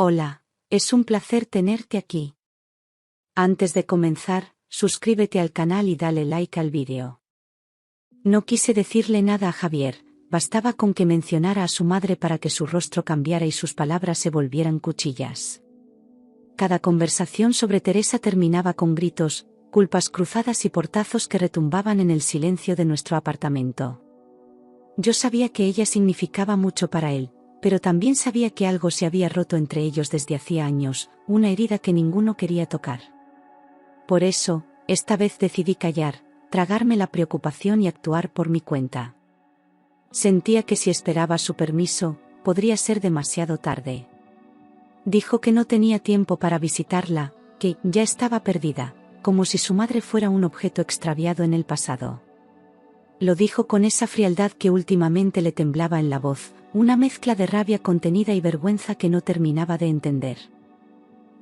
Hola, es un placer tenerte aquí. Antes de comenzar, suscríbete al canal y dale like al vídeo. No quise decirle nada a Javier, bastaba con que mencionara a su madre para que su rostro cambiara y sus palabras se volvieran cuchillas. Cada conversación sobre Teresa terminaba con gritos, culpas cruzadas y portazos que retumbaban en el silencio de nuestro apartamento. Yo sabía que ella significaba mucho para él, pero también sabía que algo se había roto entre ellos desde hacía años, una herida que ninguno quería tocar. Por eso, esta vez decidí callar, tragarme la preocupación y actuar por mi cuenta. Sentía que si esperaba su permiso, podría ser demasiado tarde. Dijo que no tenía tiempo para visitarla, que ya estaba perdida, como si su madre fuera un objeto extraviado en el pasado. Lo dijo con esa frialdad que últimamente le temblaba en la voz, una mezcla de rabia contenida y vergüenza que no terminaba de entender.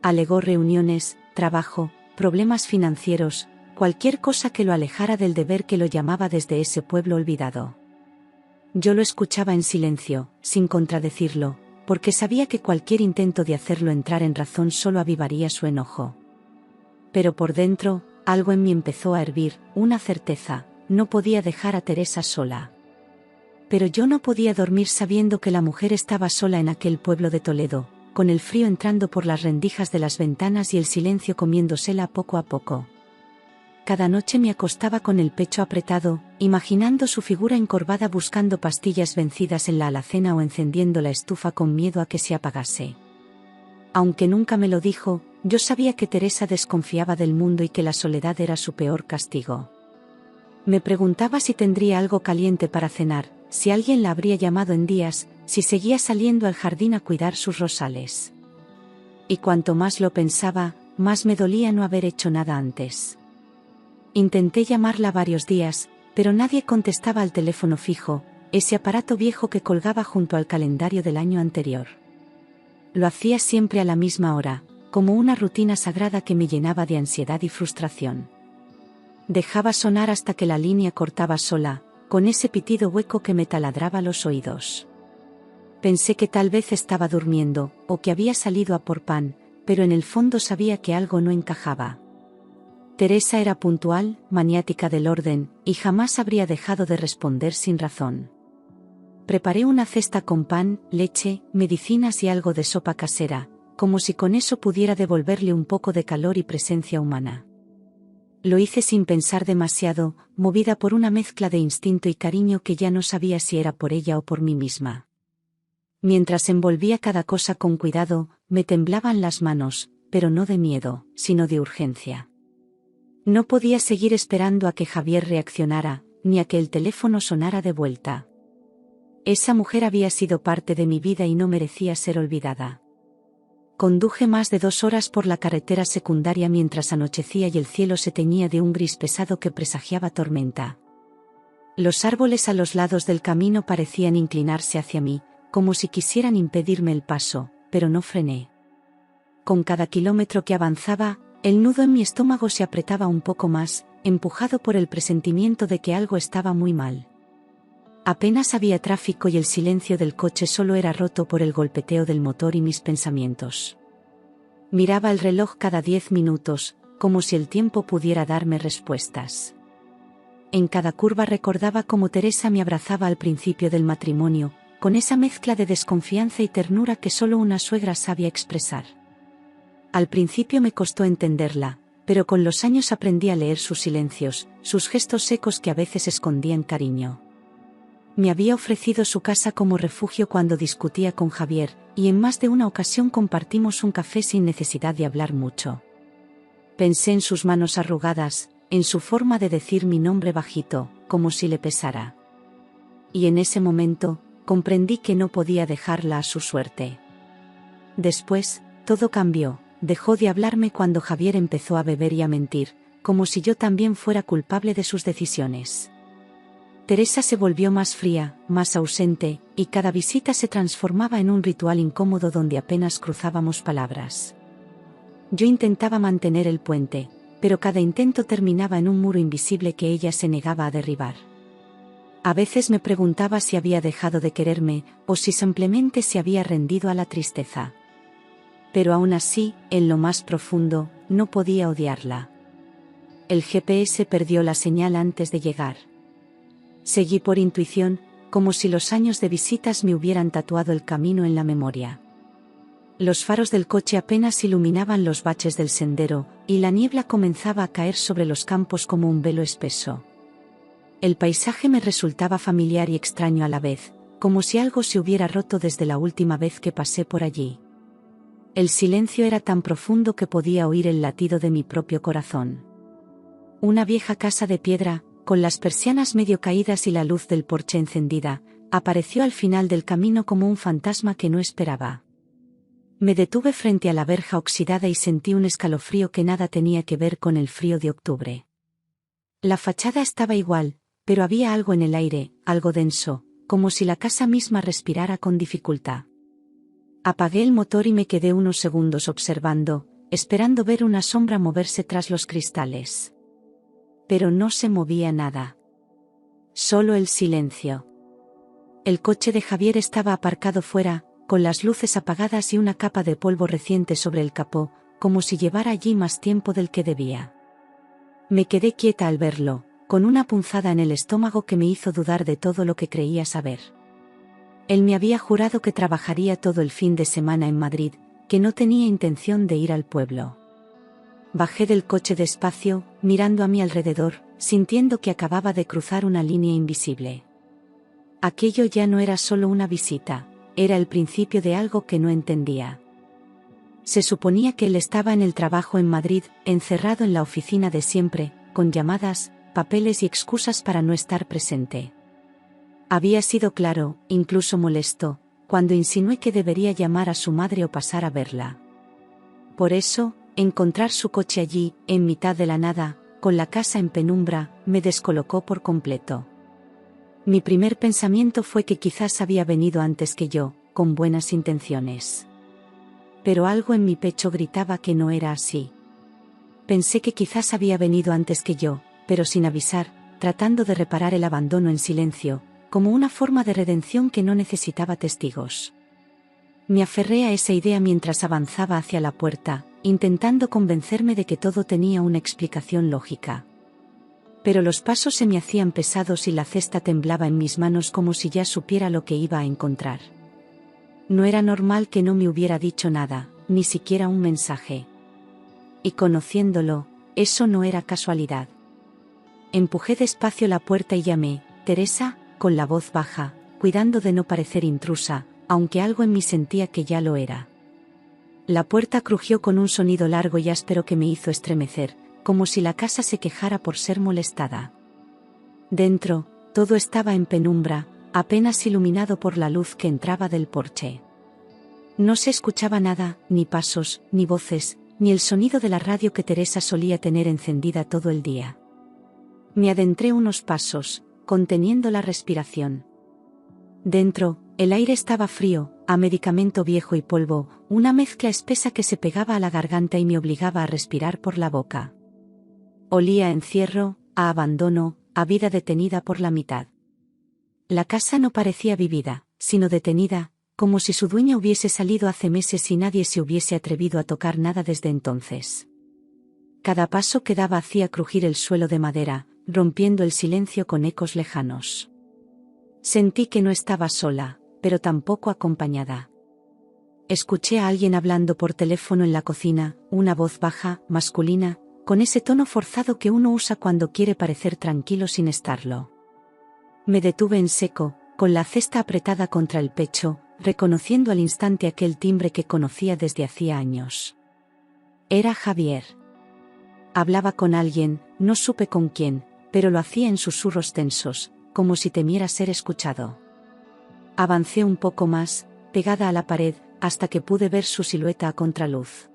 Alegó reuniones, trabajo, problemas financieros, cualquier cosa que lo alejara del deber que lo llamaba desde ese pueblo olvidado. Yo lo escuchaba en silencio, sin contradecirlo, porque sabía que cualquier intento de hacerlo entrar en razón solo avivaría su enojo. Pero por dentro, algo en mí empezó a hervir, una certeza: no podía dejar a Teresa sola. Pero yo no podía dormir sabiendo que la mujer estaba sola en aquel pueblo de Toledo, con el frío entrando por las rendijas de las ventanas y el silencio comiéndosela poco a poco. Cada noche me acostaba con el pecho apretado, imaginando su figura encorvada buscando pastillas vencidas en la alacena o encendiendo la estufa con miedo a que se apagase. Aunque nunca me lo dijo, yo sabía que Teresa desconfiaba del mundo y que la soledad era su peor castigo. Me preguntaba si tendría algo caliente para cenar, si alguien la habría llamado en días, si seguía saliendo al jardín a cuidar sus rosales. Y cuanto más lo pensaba, más me dolía no haber hecho nada antes. Intenté llamarla varios días, pero nadie contestaba al teléfono fijo, ese aparato viejo que colgaba junto al calendario del año anterior. Lo hacía siempre a la misma hora, como una rutina sagrada que me llenaba de ansiedad y frustración. Dejaba sonar hasta que la línea cortaba sola, con ese pitido hueco que me taladraba los oídos. Pensé que tal vez estaba durmiendo, o que había salido a por pan, pero en el fondo sabía que algo no encajaba. Teresa era puntual, maniática del orden, y jamás habría dejado de responder sin razón. Preparé una cesta con pan, leche, medicinas y algo de sopa casera, como si con eso pudiera devolverle un poco de calor y presencia humana. Lo hice sin pensar demasiado, movida por una mezcla de instinto y cariño que ya no sabía si era por ella o por mí misma. Mientras envolvía cada cosa con cuidado, me temblaban las manos, pero no de miedo, sino de urgencia. No podía seguir esperando a que Javier reaccionara, ni a que el teléfono sonara de vuelta. Esa mujer había sido parte de mi vida y no merecía ser olvidada. Conduje más de 2 horas por la carretera secundaria mientras anochecía y el cielo se teñía de un gris pesado que presagiaba tormenta. Los árboles a los lados del camino parecían inclinarse hacia mí, como si quisieran impedirme el paso, pero no frené. Con cada kilómetro que avanzaba, el nudo en mi estómago se apretaba un poco más, empujado por el presentimiento de que algo estaba muy mal. Apenas había tráfico y el silencio del coche solo era roto por el golpeteo del motor y mis pensamientos. Miraba el reloj cada 10 minutos, como si el tiempo pudiera darme respuestas. En cada curva recordaba cómo Teresa me abrazaba al principio del matrimonio, con esa mezcla de desconfianza y ternura que solo una suegra sabía expresar. Al principio me costó entenderla, pero con los años aprendí a leer sus silencios, sus gestos secos que a veces escondían cariño. Me había ofrecido su casa como refugio cuando discutía con Javier, y en más de una ocasión compartimos un café sin necesidad de hablar mucho. Pensé en sus manos arrugadas, en su forma de decir mi nombre bajito, como si le pesara. Y en ese momento, comprendí que no podía dejarla a su suerte. Después, todo cambió, dejó de hablarme cuando Javier empezó a beber y a mentir, como si yo también fuera culpable de sus decisiones. Teresa se volvió más fría, más ausente, y cada visita se transformaba en un ritual incómodo donde apenas cruzábamos palabras. Yo intentaba mantener el puente, pero cada intento terminaba en un muro invisible que ella se negaba a derribar. A veces me preguntaba si había dejado de quererme, o si simplemente se había rendido a la tristeza. Pero aún así, en lo más profundo, no podía odiarla. El GPS perdió la señal antes de llegar. Seguí por intuición, como si los años de visitas me hubieran tatuado el camino en la memoria. Los faros del coche apenas iluminaban los baches del sendero, y la niebla comenzaba a caer sobre los campos como un velo espeso. El paisaje me resultaba familiar y extraño a la vez, como si algo se hubiera roto desde la última vez que pasé por allí. El silencio era tan profundo que podía oír el latido de mi propio corazón. Una vieja casa de piedra, con las persianas medio caídas y la luz del porche encendida, apareció al final del camino como un fantasma que no esperaba. Me detuve frente a la verja oxidada y sentí un escalofrío que nada tenía que ver con el frío de octubre. La fachada estaba igual, pero había algo en el aire, algo denso, como si la casa misma respirara con dificultad. Apagué el motor y me quedé unos segundos observando, esperando ver una sombra moverse tras los cristales. Pero no se movía nada. Solo el silencio. El coche de Javier estaba aparcado fuera, con las luces apagadas y una capa de polvo reciente sobre el capó, como si llevara allí más tiempo del que debía. Me quedé quieta al verlo, con una punzada en el estómago que me hizo dudar de todo lo que creía saber. Él me había jurado que trabajaría todo el fin de semana en Madrid, que no tenía intención de ir al pueblo. Bajé del coche despacio, mirando a mi alrededor, sintiendo que acababa de cruzar una línea invisible. Aquello ya no era solo una visita, era el principio de algo que no entendía. Se suponía que él estaba en el trabajo en Madrid, encerrado en la oficina de siempre, con llamadas, papeles y excusas para no estar presente. Había sido claro, incluso molesto, cuando insinué que debería llamar a su madre o pasar a verla. Por eso, encontrar su coche allí, en mitad de la nada, con la casa en penumbra, me descolocó por completo. Mi primer pensamiento fue que quizás había venido antes que yo, con buenas intenciones. Pero algo en mi pecho gritaba que no era así. Pensé que quizás había venido antes que yo, pero sin avisar, tratando de reparar el abandono en silencio, como una forma de redención que no necesitaba testigos. Me aferré a esa idea mientras avanzaba hacia la puerta, intentando convencerme de que todo tenía una explicación lógica. Pero los pasos se me hacían pesados y la cesta temblaba en mis manos como si ya supiera lo que iba a encontrar. No era normal que no me hubiera dicho nada, ni siquiera un mensaje. Y conociéndolo, eso no era casualidad. Empujé despacio la puerta y llamé, «Teresa», con la voz baja, cuidando de no parecer intrusa, aunque algo en mí sentía que ya lo era. La puerta crujió con un sonido largo y áspero que me hizo estremecer, como si la casa se quejara por ser molestada. Dentro, todo estaba en penumbra, apenas iluminado por la luz que entraba del porche. No se escuchaba nada, ni pasos, ni voces, ni el sonido de la radio que Teresa solía tener encendida todo el día. Me adentré unos pasos, conteniendo la respiración. Dentro, el aire estaba frío, a medicamento viejo y polvo, una mezcla espesa que se pegaba a la garganta y me obligaba a respirar por la boca. Olía a encierro, a abandono, a vida detenida por la mitad. La casa no parecía vivida, sino detenida, como si su dueña hubiese salido hace meses y nadie se hubiese atrevido a tocar nada desde entonces. Cada paso que daba hacía crujir el suelo de madera, rompiendo el silencio con ecos lejanos. Sentí que no estaba sola, pero tampoco acompañada. Escuché a alguien hablando por teléfono en la cocina, una voz baja, masculina, con ese tono forzado que uno usa cuando quiere parecer tranquilo sin estarlo. Me detuve en seco, con la cesta apretada contra el pecho, reconociendo al instante aquel timbre que conocía desde hacía años. Era Javier. Hablaba con alguien, no supe con quién, pero lo hacía en susurros tensos, como si temiera ser escuchado. Avancé un poco más, pegada a la pared, hasta que pude ver su silueta a contraluz.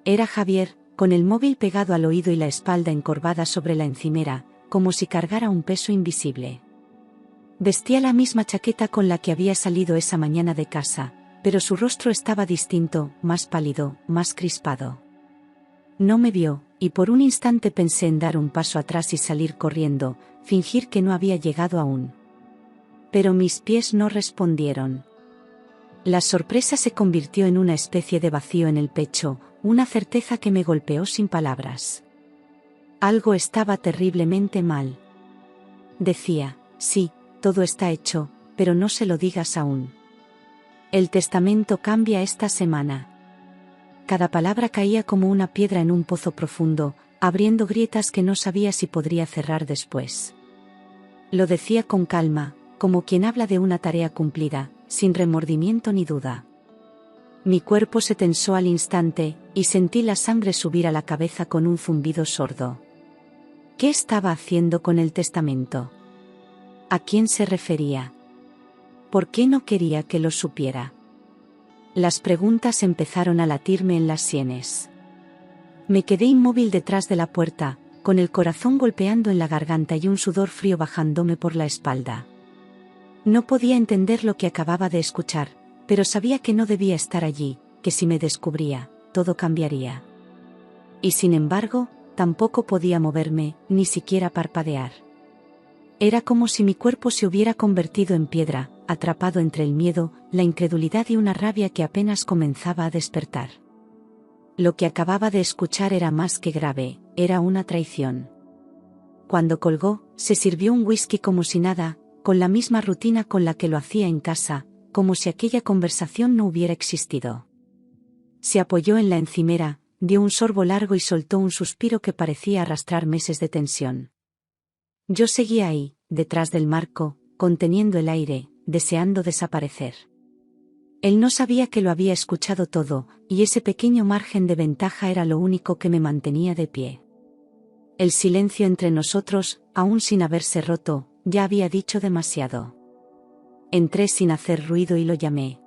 Era Javier, con el móvil pegado al oído y la espalda encorvada sobre la encimera, como si cargara un peso invisible. Vestía la misma chaqueta con la que había salido esa mañana de casa, pero su rostro estaba distinto, más pálido, más crispado. No me vio, y por un instante pensé en dar un paso atrás y salir corriendo, fingir que no había llegado aún. Pero mis pies no respondieron. La sorpresa se convirtió en una especie de vacío en el pecho, una certeza que me golpeó sin palabras. Algo estaba terriblemente mal. Decía, sí, todo está hecho, pero no se lo digas aún. El testamento cambia esta semana. Cada palabra caía como una piedra en un pozo profundo, abriendo grietas que no sabía si podría cerrar después. Lo decía con calma, como quien habla de una tarea cumplida, sin remordimiento ni duda. Mi cuerpo se tensó al instante, y sentí la sangre subir a la cabeza con un zumbido sordo. ¿Qué estaba haciendo con el testamento? ¿A quién se refería? ¿Por qué no quería que lo supiera? Las preguntas empezaron a latirme en las sienes. Me quedé inmóvil detrás de la puerta, con el corazón golpeando en la garganta y un sudor frío bajándome por la espalda. No podía entender lo que acababa de escuchar, pero sabía que no debía estar allí, que si me descubría, todo cambiaría. Y sin embargo, tampoco podía moverme, ni siquiera parpadear. Era como si mi cuerpo se hubiera convertido en piedra, atrapado entre el miedo, la incredulidad y una rabia que apenas comenzaba a despertar. Lo que acababa de escuchar era más que grave, era una traición. Cuando colgó, se sirvió un whisky como si nada, con la misma rutina con la que lo hacía en casa, como si aquella conversación no hubiera existido. Se apoyó en la encimera, dio un sorbo largo y soltó un suspiro que parecía arrastrar meses de tensión. Yo seguía ahí, detrás del marco, conteniendo el aire, deseando desaparecer. Él no sabía que lo había escuchado todo, y ese pequeño margen de ventaja era lo único que me mantenía de pie. El silencio entre nosotros, aún sin haberse roto, ya había dicho demasiado. Entré sin hacer ruido y lo llamé.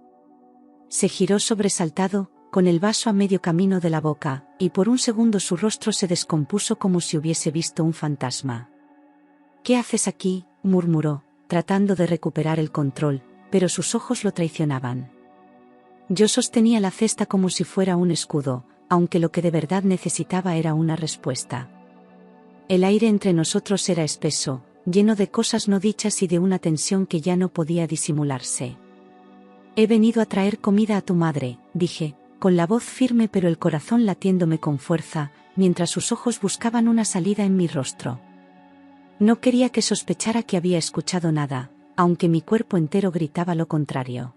Se giró sobresaltado, con el vaso a medio camino de la boca, y por un segundo su rostro se descompuso como si hubiese visto un fantasma. «¿Qué haces aquí?», murmuró, tratando de recuperar el control, pero sus ojos lo traicionaban. Yo sostenía la cesta como si fuera un escudo, aunque lo que de verdad necesitaba era una respuesta. El aire entre nosotros era espeso, lleno de cosas no dichas y de una tensión que ya no podía disimularse. «He venido a traer comida a tu madre», dije, con la voz firme pero el corazón latiéndome con fuerza, mientras sus ojos buscaban una salida en mi rostro. No quería que sospechara que había escuchado nada, aunque mi cuerpo entero gritaba lo contrario.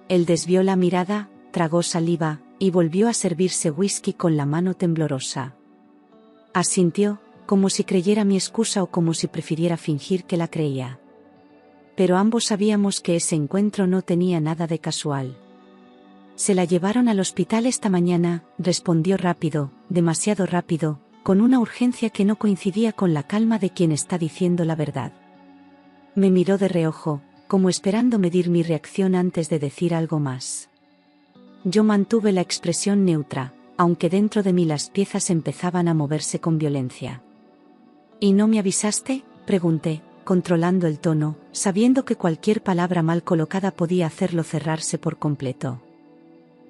Él desvió la mirada, tragó saliva, y volvió a servirse whisky con la mano temblorosa. Asintió, como si creyera mi excusa o como si prefiriera fingir que la creía. Pero ambos sabíamos que ese encuentro no tenía nada de casual. «Se la llevaron al hospital esta mañana», respondió rápido, demasiado rápido, con una urgencia que no coincidía con la calma de quien está diciendo la verdad. Me miró de reojo, como esperando medir mi reacción antes de decir algo más. Yo mantuve la expresión neutra, aunque dentro de mí las piezas empezaban a moverse con violencia. «¿Y no me avisaste?», pregunté, controlando el tono, sabiendo que cualquier palabra mal colocada podía hacerlo cerrarse por completo.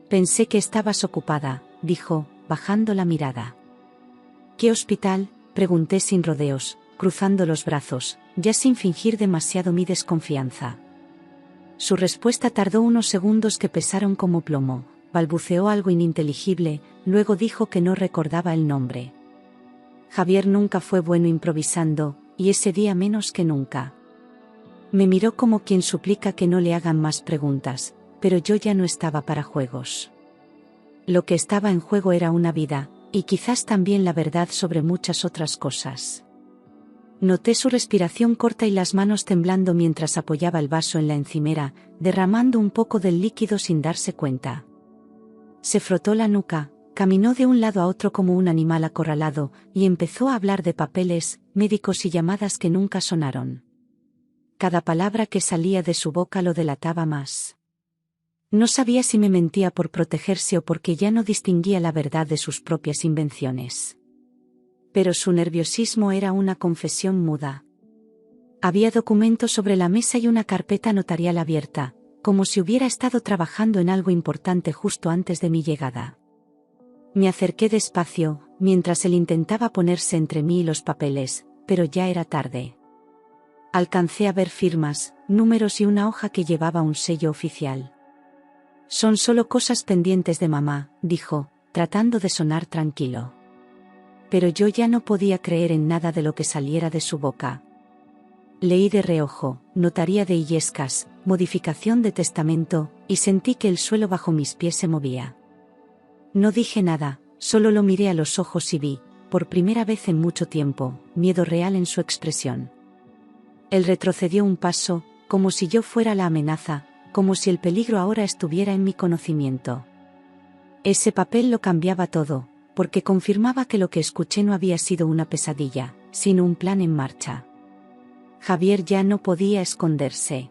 «Pensé que estabas ocupada», dijo, bajando la mirada. «¿Qué hospital?», pregunté sin rodeos, cruzando los brazos, ya sin fingir demasiado mi desconfianza. Su respuesta tardó unos segundos que pesaron como plomo, balbuceó algo ininteligible, luego dijo que no recordaba el nombre. Javier nunca fue bueno improvisando, y ese día menos que nunca. Me miró como quien suplica que no le hagan más preguntas, pero yo ya no estaba para juegos. Lo que estaba en juego era una vida, y quizás también la verdad sobre muchas otras cosas. Noté su respiración corta y las manos temblando mientras apoyaba el vaso en la encimera, derramando un poco del líquido sin darse cuenta. Se frotó la nuca, caminó de un lado a otro como un animal acorralado, y empezó a hablar de papeles, médicos y llamadas que nunca sonaron. Cada palabra que salía de su boca lo delataba más. No sabía si me mentía por protegerse o porque ya no distinguía la verdad de sus propias invenciones. Pero su nerviosismo era una confesión muda. Había documentos sobre la mesa y una carpeta notarial abierta, como si hubiera estado trabajando en algo importante justo antes de mi llegada. Me acerqué despacio, mientras él intentaba ponerse entre mí y los papeles, pero ya era tarde. Alcancé a ver firmas, números y una hoja que llevaba un sello oficial. Son solo cosas pendientes de mamá, dijo, tratando de sonar tranquilo. Pero yo ya no podía creer en nada de lo que saliera de su boca. Leí de reojo, notaría de Illescas, modificación de testamento, y sentí que el suelo bajo mis pies se movía. No dije nada, solo lo miré a los ojos y vi, por primera vez en mucho tiempo, miedo real en su expresión. Él retrocedió un paso, como si yo fuera la amenaza, como si el peligro ahora estuviera en mi conocimiento. Ese papel lo cambiaba todo, porque confirmaba que lo que escuché no había sido una pesadilla, sino un plan en marcha. Javier ya no podía esconderse.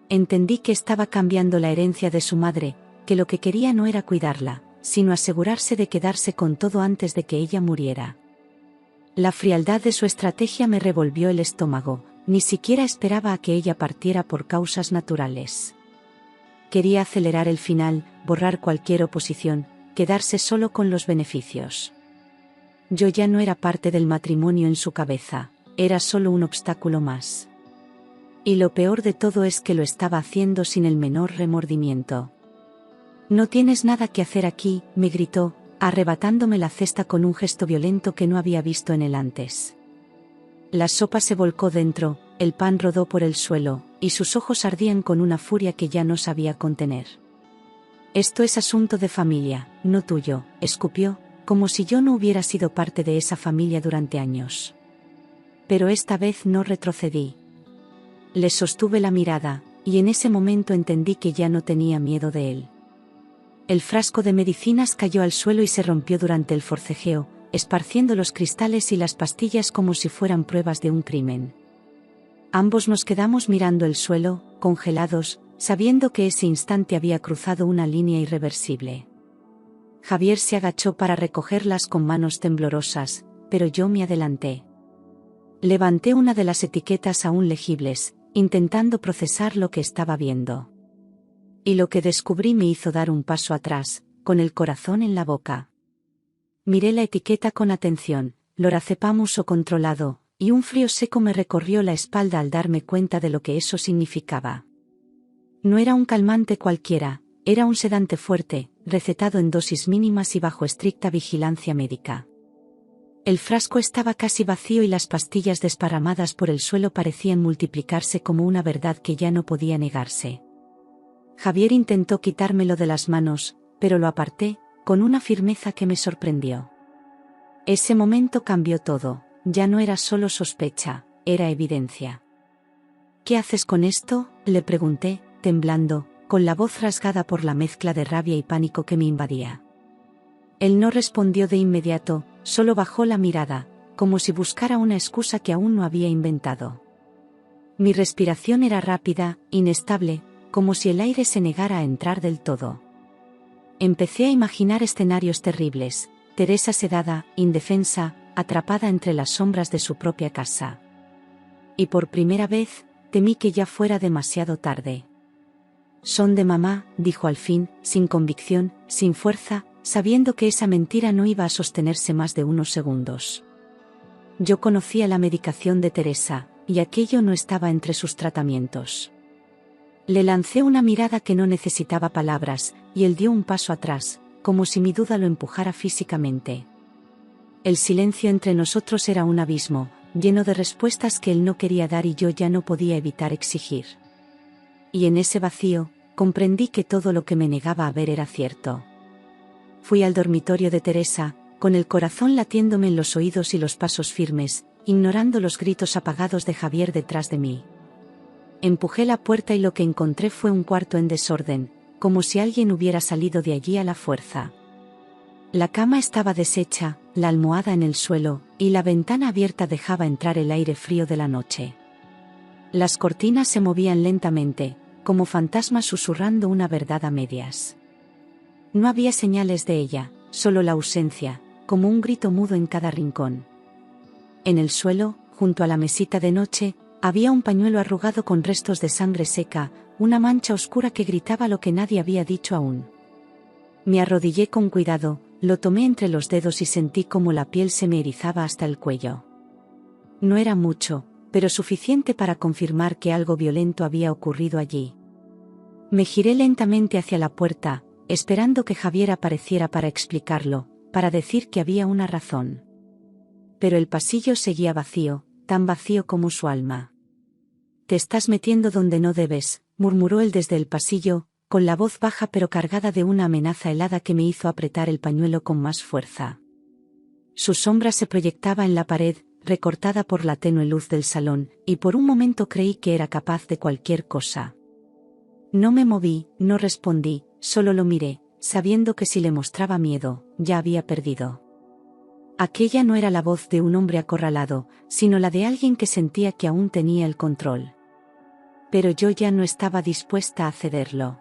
Entendí que estaba cambiando la herencia de su madre, que lo que quería no era cuidarla, sino asegurarse de quedarse con todo antes de que ella muriera. La frialdad de su estrategia me revolvió el estómago, ni siquiera esperaba a que ella partiera por causas naturales. Quería acelerar el final, borrar cualquier oposición, quedarse solo con los beneficios. Yo ya no era parte del matrimonio en su cabeza, era solo un obstáculo más. Y lo peor de todo es que lo estaba haciendo sin el menor remordimiento. «No tienes nada que hacer aquí», me gritó, arrebatándome la cesta con un gesto violento que no había visto en él antes. La sopa se volcó dentro, el pan rodó por el suelo, y sus ojos ardían con una furia que ya no sabía contener. «Esto es asunto de familia, no tuyo», escupió, como si yo no hubiera sido parte de esa familia durante años. Pero esta vez no retrocedí. Le sostuve la mirada, y en ese momento entendí que ya no tenía miedo de él. El frasco de medicinas cayó al suelo y se rompió durante el forcejeo, esparciendo los cristales y las pastillas como si fueran pruebas de un crimen. Ambos nos quedamos mirando el suelo, congelados, sabiendo que ese instante había cruzado una línea irreversible. Javier se agachó para recogerlas con manos temblorosas, pero yo me adelanté. Levanté una de las etiquetas aún legibles, intentando procesar lo que estaba viendo. Y lo que descubrí me hizo dar un paso atrás, con el corazón en la boca. Miré la etiqueta con atención, lorazepam uso controlado, y un frío seco me recorrió la espalda al darme cuenta de lo que eso significaba. No era un calmante cualquiera, era un sedante fuerte, recetado en dosis mínimas y bajo estricta vigilancia médica. El frasco estaba casi vacío y las pastillas desparramadas por el suelo parecían multiplicarse como una verdad que ya no podía negarse. Javier intentó quitármelo de las manos, pero lo aparté, con una firmeza que me sorprendió. Ese momento cambió todo, ya no era solo sospecha, era evidencia. «¿Qué haces con esto?», le pregunté, temblando, con la voz rasgada por la mezcla de rabia y pánico que me invadía. Él no respondió de inmediato, solo bajó la mirada, como si buscara una excusa que aún no había inventado. Mi respiración era rápida, inestable, como si el aire se negara a entrar del todo. Empecé a imaginar escenarios terribles, Teresa sedada, indefensa, atrapada entre las sombras de su propia casa. Y por primera vez, temí que ya fuera demasiado tarde. «Son de mamá», dijo al fin, sin convicción, sin fuerza, sabiendo que esa mentira no iba a sostenerse más de unos segundos. Yo conocía la medicación de Teresa, y aquello no estaba entre sus tratamientos. Le lancé una mirada que no necesitaba palabras, y él dio un paso atrás, como si mi duda lo empujara físicamente. El silencio entre nosotros era un abismo, lleno de respuestas que él no quería dar y yo ya no podía evitar exigir. Y en ese vacío, comprendí que todo lo que me negaba a ver era cierto. Fui al dormitorio de Teresa, con el corazón latiéndome en los oídos y los pasos firmes, ignorando los gritos apagados de Javier detrás de mí. Empujé la puerta y lo que encontré fue un cuarto en desorden, como si alguien hubiera salido de allí a la fuerza. La cama estaba deshecha, la almohada en el suelo, y la ventana abierta dejaba entrar el aire frío de la noche. Las cortinas se movían lentamente, como fantasmas susurrando una verdad a medias. No había señales de ella, solo la ausencia, como un grito mudo en cada rincón. En el suelo, junto a la mesita de noche, había un pañuelo arrugado con restos de sangre seca, una mancha oscura que gritaba lo que nadie había dicho aún. Me arrodillé con cuidado, lo tomé entre los dedos y sentí como la piel se me erizaba hasta el cuello. No era mucho, pero suficiente para confirmar que algo violento había ocurrido allí. Me giré lentamente hacia la puerta, esperando que Javier apareciera para explicarlo, para decir que había una razón. Pero el pasillo seguía vacío, tan vacío como su alma. «Te estás metiendo donde no debes», murmuró él desde el pasillo, con la voz baja pero cargada de una amenaza helada que me hizo apretar el pañuelo con más fuerza. Su sombra se proyectaba en la pared, recortada por la tenue luz del salón, y por un momento creí que era capaz de cualquier cosa. No me moví, no respondí, solo lo miré, sabiendo que si le mostraba miedo, ya había perdido. Aquella no era la voz de un hombre acorralado, sino la de alguien que sentía que aún tenía el control. Pero yo ya no estaba dispuesta a cederlo.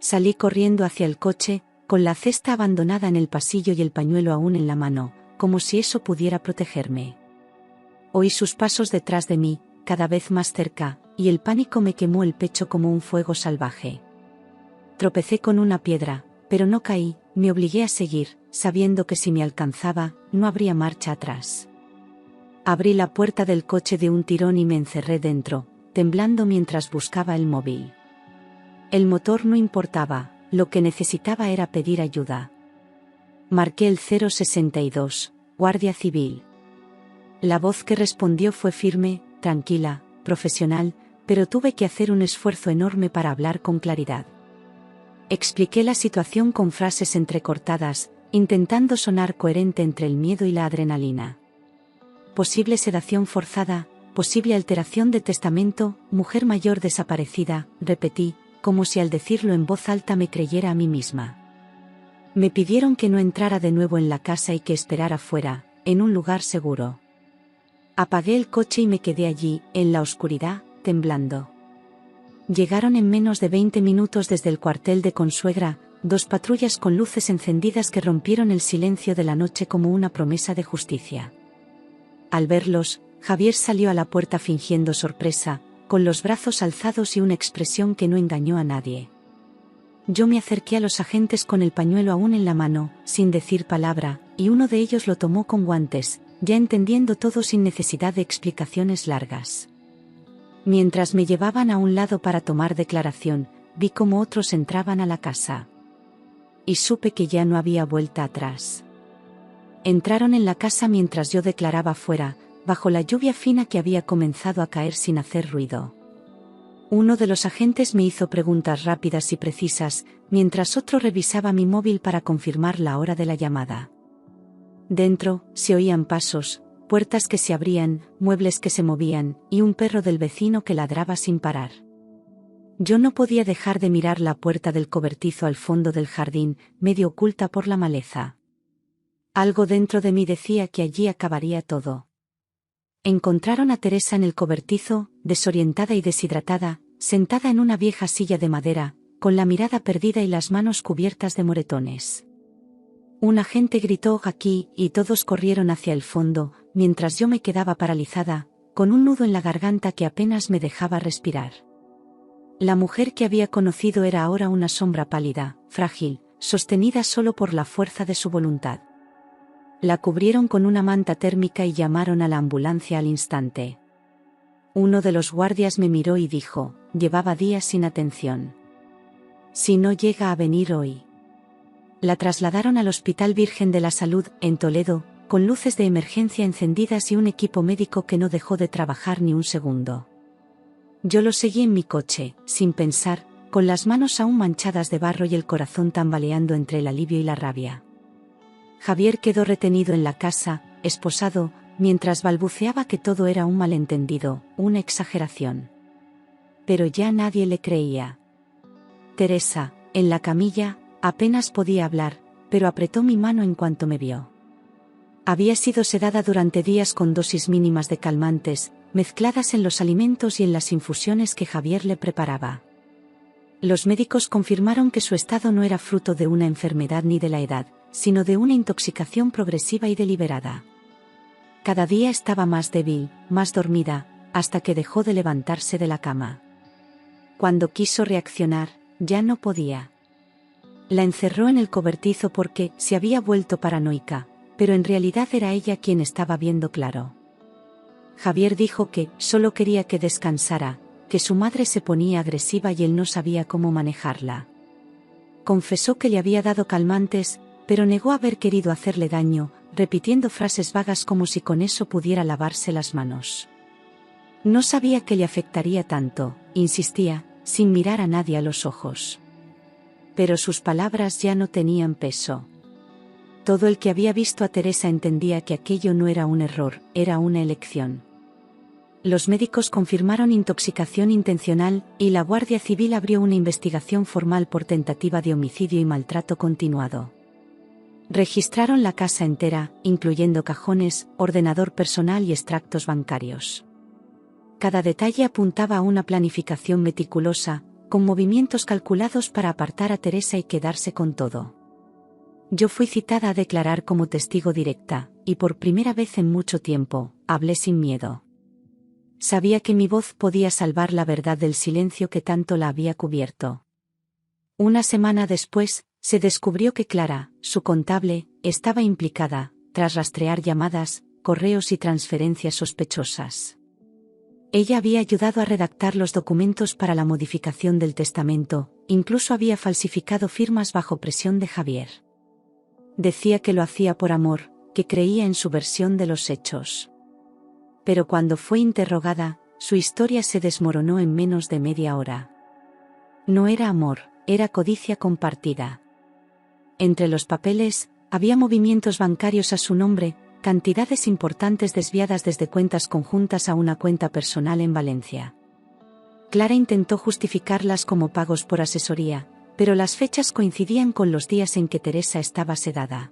Salí corriendo hacia el coche, con la cesta abandonada en el pasillo y el pañuelo aún en la mano, como si eso pudiera protegerme. Oí sus pasos detrás de mí, cada vez más cerca, y el pánico me quemó el pecho como un fuego salvaje. Tropecé con una piedra, pero no caí, me obligué a seguir, sabiendo que si me alcanzaba, no habría marcha atrás. Abrí la puerta del coche de un tirón y me encerré dentro, temblando mientras buscaba el móvil. El motor no importaba, lo que necesitaba era pedir ayuda. Marqué el 062, Guardia Civil. La voz que respondió fue firme, tranquila, profesional, pero tuve que hacer un esfuerzo enorme para hablar con claridad. Expliqué la situación con frases entrecortadas, intentando sonar coherente entre el miedo y la adrenalina. Posible sedación forzada, posible alteración de testamento, mujer mayor desaparecida, repetí, como si al decirlo en voz alta me creyera a mí misma. Me pidieron que no entrara de nuevo en la casa y que esperara fuera, en un lugar seguro. Apagué el coche y me quedé allí, en la oscuridad, temblando. Llegaron en menos de 20 minutos desde el cuartel de Consuegra, 2 patrullas con luces encendidas que rompieron el silencio de la noche como una promesa de justicia. Al verlos, Javier salió a la puerta fingiendo sorpresa, con los brazos alzados y una expresión que no engañó a nadie. Yo me acerqué a los agentes con el pañuelo aún en la mano, sin decir palabra, y uno de ellos lo tomó con guantes, ya entendiendo todo sin necesidad de explicaciones largas. Mientras me llevaban a un lado para tomar declaración, vi cómo otros entraban a la casa. Y supe que ya no había vuelta atrás. Entraron en la casa mientras yo declaraba fuera, bajo la lluvia fina que había comenzado a caer sin hacer ruido. Uno de los agentes me hizo preguntas rápidas y precisas, mientras otro revisaba mi móvil para confirmar la hora de la llamada. Dentro, se oían pasos, puertas que se abrían, muebles que se movían, y un perro del vecino que ladraba sin parar. Yo no podía dejar de mirar la puerta del cobertizo al fondo del jardín, medio oculta por la maleza. Algo dentro de mí decía que allí acabaría todo. Encontraron a Teresa en el cobertizo, desorientada y deshidratada, sentada en una vieja silla de madera, con la mirada perdida y las manos cubiertas de moretones. Un agente gritó «aquí», y todos corrieron hacia el fondo, mientras yo me quedaba paralizada, con un nudo en la garganta que apenas me dejaba respirar. La mujer que había conocido era ahora una sombra pálida, frágil, sostenida solo por la fuerza de su voluntad. La cubrieron con una manta térmica y llamaron a la ambulancia al instante. Uno de los guardias me miró y dijo, llevaba días sin atención. Si no llega a venir hoy. La trasladaron al Hospital Virgen de la Salud, en Toledo, con luces de emergencia encendidas y un equipo médico que no dejó de trabajar ni un segundo. Yo lo seguí en mi coche, sin pensar, con las manos aún manchadas de barro y el corazón tambaleando entre el alivio y la rabia. Javier quedó retenido en la casa, esposado, mientras balbuceaba que todo era un malentendido, una exageración. Pero ya nadie le creía. Teresa, en la camilla, apenas podía hablar, pero apretó mi mano en cuanto me vio. Había sido sedada durante días con dosis mínimas de calmantes, mezcladas en los alimentos y en las infusiones que Javier le preparaba. Los médicos confirmaron que su estado no era fruto de una enfermedad ni de la edad, sino de una intoxicación progresiva y deliberada. Cada día estaba más débil, más dormida, hasta que dejó de levantarse de la cama. Cuando quiso reaccionar, ya no podía. La encerró en el cobertizo porque se había vuelto paranoica, pero en realidad era ella quien estaba viendo claro. Javier dijo que solo quería que descansara, que su madre se ponía agresiva y él no sabía cómo manejarla. Confesó que le había dado calmantes, pero negó haber querido hacerle daño, repitiendo frases vagas como si con eso pudiera lavarse las manos. No sabía que le afectaría tanto, insistía, sin mirar a nadie a los ojos. Pero sus palabras ya no tenían peso. Todo el que había visto a Teresa entendía que aquello no era un error, era una elección. Los médicos confirmaron intoxicación intencional, y la Guardia Civil abrió una investigación formal por tentativa de homicidio y maltrato continuado. Registraron la casa entera, incluyendo cajones, ordenador personal y extractos bancarios. Cada detalle apuntaba a una planificación meticulosa, con movimientos calculados para apartar a Teresa y quedarse con todo. Yo fui citada a declarar como testigo directa, y por primera vez en mucho tiempo, hablé sin miedo. Sabía que mi voz podía salvar la verdad del silencio que tanto la había cubierto. Una semana después, se descubrió que Clara, su contable, estaba implicada, tras rastrear llamadas, correos y transferencias sospechosas. Ella había ayudado a redactar los documentos para la modificación del testamento, incluso había falsificado firmas bajo presión de Javier. Decía que lo hacía por amor, que creía en su versión de los hechos. Pero cuando fue interrogada, su historia se desmoronó en menos de media hora. No era amor, era codicia compartida. Entre los papeles, había movimientos bancarios a su nombre, cantidades importantes desviadas desde cuentas conjuntas a una cuenta personal en Valencia. Clara intentó justificarlas como pagos por asesoría, pero las fechas coincidían con los días en que Teresa estaba sedada.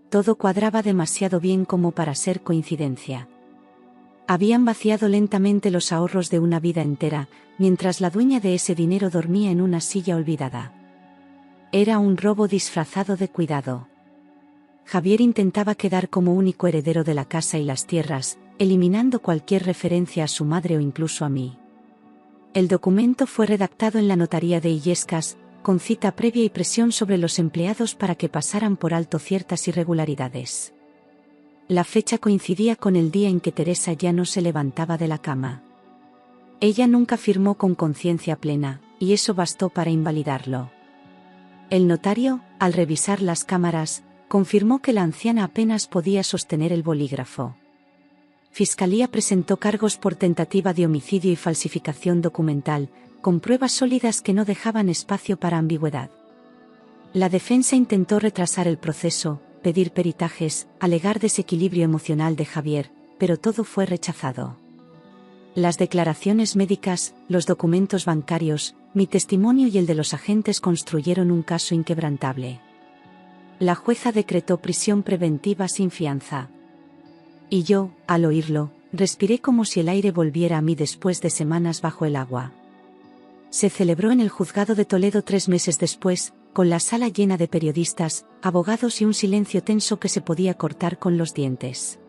Todo cuadraba demasiado bien como para ser coincidencia. Habían vaciado lentamente los ahorros de una vida entera, mientras la dueña de ese dinero dormía en una silla olvidada. Era un robo disfrazado de cuidado. Javier intentaba quedar como único heredero de la casa y las tierras, eliminando cualquier referencia a su madre o incluso a mí. El documento fue redactado en la notaría de Illescas, con cita previa y presión sobre los empleados para que pasaran por alto ciertas irregularidades. La fecha coincidía con el día en que Teresa ya no se levantaba de la cama. Ella nunca firmó con conciencia plena, y eso bastó para invalidarlo. El notario, al revisar las cámaras, confirmó que la anciana apenas podía sostener el bolígrafo. Fiscalía presentó cargos por tentativa de homicidio y falsificación documental, con pruebas sólidas que no dejaban espacio para ambigüedad. La defensa intentó retrasar el proceso, pedir peritajes, alegar desequilibrio emocional de Javier, pero todo fue rechazado. Las declaraciones médicas, los documentos bancarios, mi testimonio y el de los agentes construyeron un caso inquebrantable. La jueza decretó prisión preventiva sin fianza. Y yo, al oírlo, respiré como si el aire volviera a mí después de semanas bajo el agua. Se celebró en el juzgado de Toledo 3 meses después, con la sala llena de periodistas, abogados y un silencio tenso que se podía cortar con los dientes.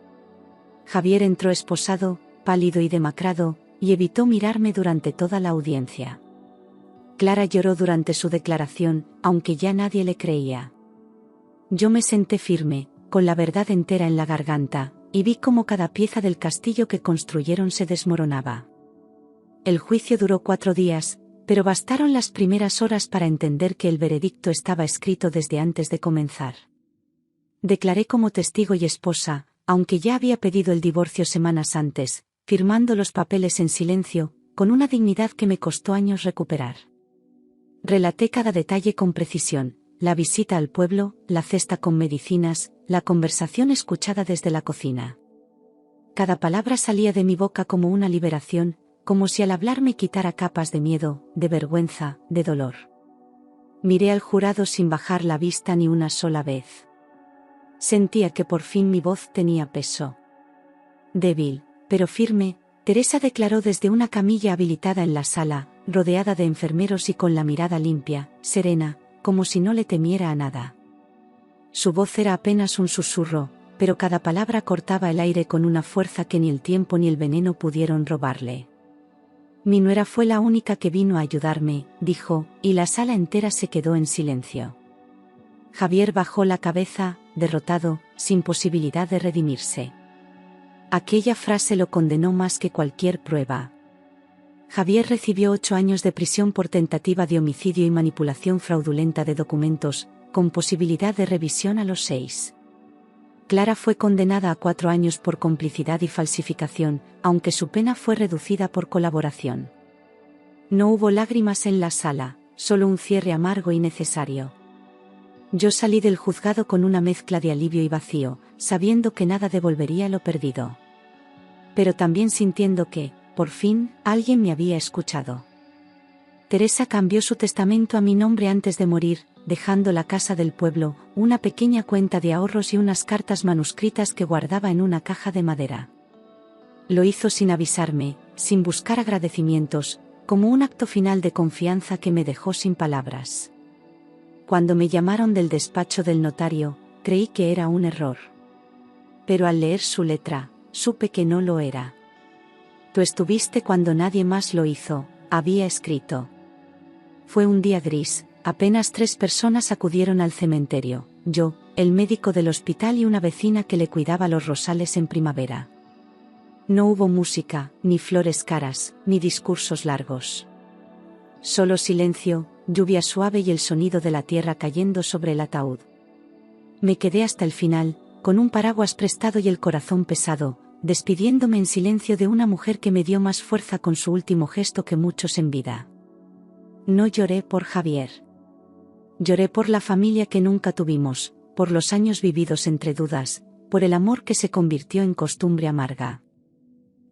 Javier entró esposado, pálido y demacrado, y evitó mirarme durante toda la audiencia. Clara lloró durante su declaración, aunque ya nadie le creía. Yo me senté firme, con la verdad entera en la garganta, y vi cómo cada pieza del castillo que construyeron se desmoronaba. El juicio duró 4 días, pero bastaron las primeras horas para entender que el veredicto estaba escrito desde antes de comenzar. Declaré como testigo y esposa, aunque ya había pedido el divorcio semanas antes, firmando los papeles en silencio, con una dignidad que me costó años recuperar. Relaté cada detalle con precisión, la visita al pueblo, la cesta con medicinas, la conversación escuchada desde la cocina. Cada palabra salía de mi boca como una liberación, como si al hablar me quitara capas de miedo, de vergüenza, de dolor. Miré al jurado sin bajar la vista ni una sola vez. Sentía que por fin mi voz tenía peso. Débil, pero firme, Teresa declaró desde una camilla habilitada en la sala, rodeada de enfermeros y con la mirada limpia, serena, como si no le temiera a nada. Su voz era apenas un susurro, pero cada palabra cortaba el aire con una fuerza que ni el tiempo ni el veneno pudieron robarle. Mi nuera fue la única que vino a ayudarme, dijo, y la sala entera se quedó en silencio. Javier bajó la cabeza, derrotado, sin posibilidad de redimirse. Aquella frase lo condenó más que cualquier prueba. Javier recibió 8 años de prisión por tentativa de homicidio y manipulación fraudulenta de documentos, con posibilidad de revisión a los 6. Clara fue condenada a 4 años por complicidad y falsificación, aunque su pena fue reducida por colaboración. No hubo lágrimas en la sala, solo un cierre amargo y necesario. Yo salí del juzgado con una mezcla de alivio y vacío, sabiendo que nada devolvería lo perdido. Pero también sintiendo que, por fin, alguien me había escuchado. Teresa cambió su testamento a mi nombre antes de morir, dejando la casa del pueblo, una pequeña cuenta de ahorros y unas cartas manuscritas que guardaba en una caja de madera. Lo hizo sin avisarme, sin buscar agradecimientos, como un acto final de confianza que me dejó sin palabras. Cuando me llamaron del despacho del notario, creí que era un error. Pero al leer su letra, supe que no lo era. Tú estuviste cuando nadie más lo hizo, había escrito. Fue un día gris, apenas 3 personas acudieron al cementerio, yo, el médico del hospital y una vecina que le cuidaba los rosales en primavera. No hubo música, ni flores caras, ni discursos largos. Solo silencio, lluvia suave y el sonido de la tierra cayendo sobre el ataúd. Me quedé hasta el final, con un paraguas prestado y el corazón pesado, despidiéndome en silencio de una mujer que me dio más fuerza con su último gesto que muchos en vida. No lloré por Javier. Lloré por la familia que nunca tuvimos, por los años vividos entre dudas, por el amor que se convirtió en costumbre amarga.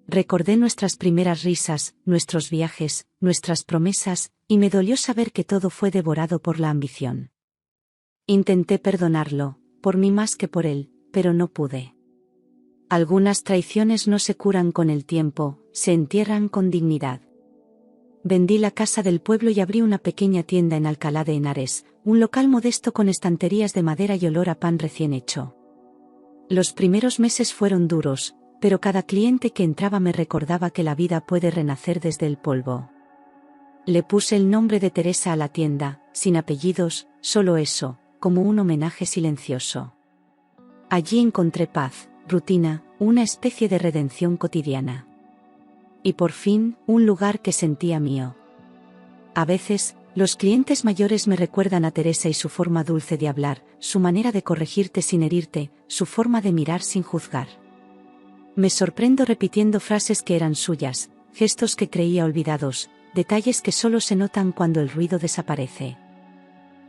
Recordé nuestras primeras risas, nuestros viajes, nuestras promesas, y me dolió saber que todo fue devorado por la ambición. Intenté perdonarlo, por mí más que por él, pero no pude. Algunas traiciones no se curan con el tiempo, se entierran con dignidad. Vendí la casa del pueblo y abrí una pequeña tienda en Alcalá de Henares, un local modesto con estanterías de madera y olor a pan recién hecho. Los primeros meses fueron duros, pero cada cliente que entraba me recordaba que la vida puede renacer desde el polvo. Le puse el nombre de Teresa a la tienda, sin apellidos, solo eso, como un homenaje silencioso. Allí encontré paz, rutina, una especie de redención cotidiana. Y por fin, un lugar que sentía mío. A veces, los clientes mayores me recuerdan a Teresa y su forma dulce de hablar, su manera de corregirte sin herirte, su forma de mirar sin juzgar. Me sorprendo repitiendo frases que eran suyas, gestos que creía olvidados, detalles que solo se notan cuando el ruido desaparece.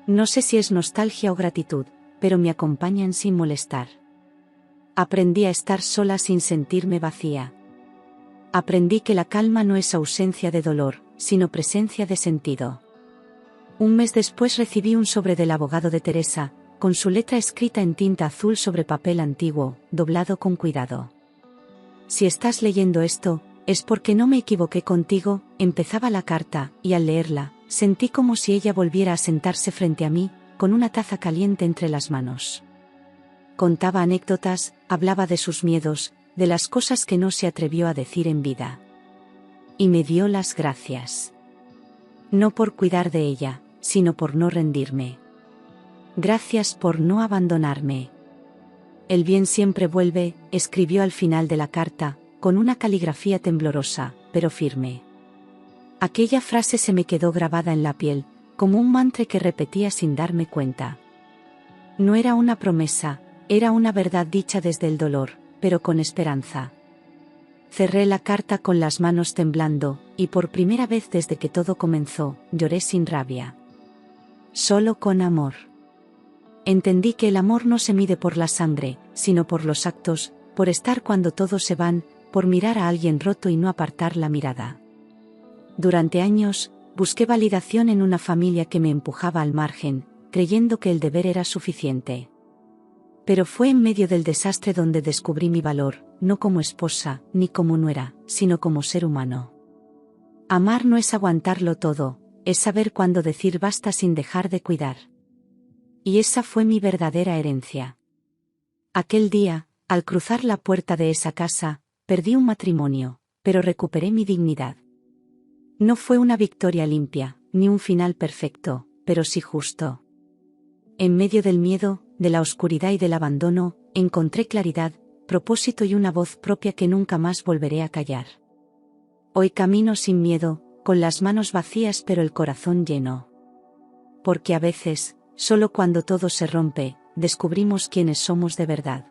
No sé si es nostalgia o gratitud, pero me acompañan sin molestar. Aprendí a estar sola sin sentirme vacía. Aprendí que la calma no es ausencia de dolor, sino presencia de sentido. Un mes después recibí un sobre del abogado de Teresa, con su letra escrita en tinta azul sobre papel antiguo, doblado con cuidado. Si estás leyendo esto, es porque no me equivoqué contigo, empezaba la carta, y al leerla, sentí como si ella volviera a sentarse frente a mí, con una taza caliente entre las manos. Contaba anécdotas, hablaba de sus miedos, de las cosas que no se atrevió a decir en vida. Y me dio las gracias. No por cuidar de ella, sino por no rendirme. Gracias por no abandonarme. El bien siempre vuelve, escribió al final de la carta, con una caligrafía temblorosa, pero firme. Aquella frase se me quedó grabada en la piel, como un mantra que repetía sin darme cuenta. No era una promesa, era una verdad dicha desde el dolor, pero con esperanza. Cerré la carta con las manos temblando, y por primera vez desde que todo comenzó, lloré sin rabia. Solo con amor. Entendí que el amor no se mide por la sangre, sino por los actos, por estar cuando todos se van, por mirar a alguien roto y no apartar la mirada. Durante años, busqué validación en una familia que me empujaba al margen, creyendo que el deber era suficiente. Pero fue en medio del desastre donde descubrí mi valor, no como esposa, ni como nuera, sino como ser humano. Amar no es aguantarlo todo, es saber cuándo decir basta sin dejar de cuidar. Y esa fue mi verdadera herencia. Aquel día, al cruzar la puerta de esa casa, perdí un matrimonio, pero recuperé mi dignidad. No fue una victoria limpia, ni un final perfecto, pero sí justo. En medio del miedo, de la oscuridad y del abandono, encontré claridad, propósito y una voz propia que nunca más volveré a callar. Hoy camino sin miedo, con las manos vacías pero el corazón lleno. Porque a veces, solo cuando todo se rompe, descubrimos quiénes somos de verdad.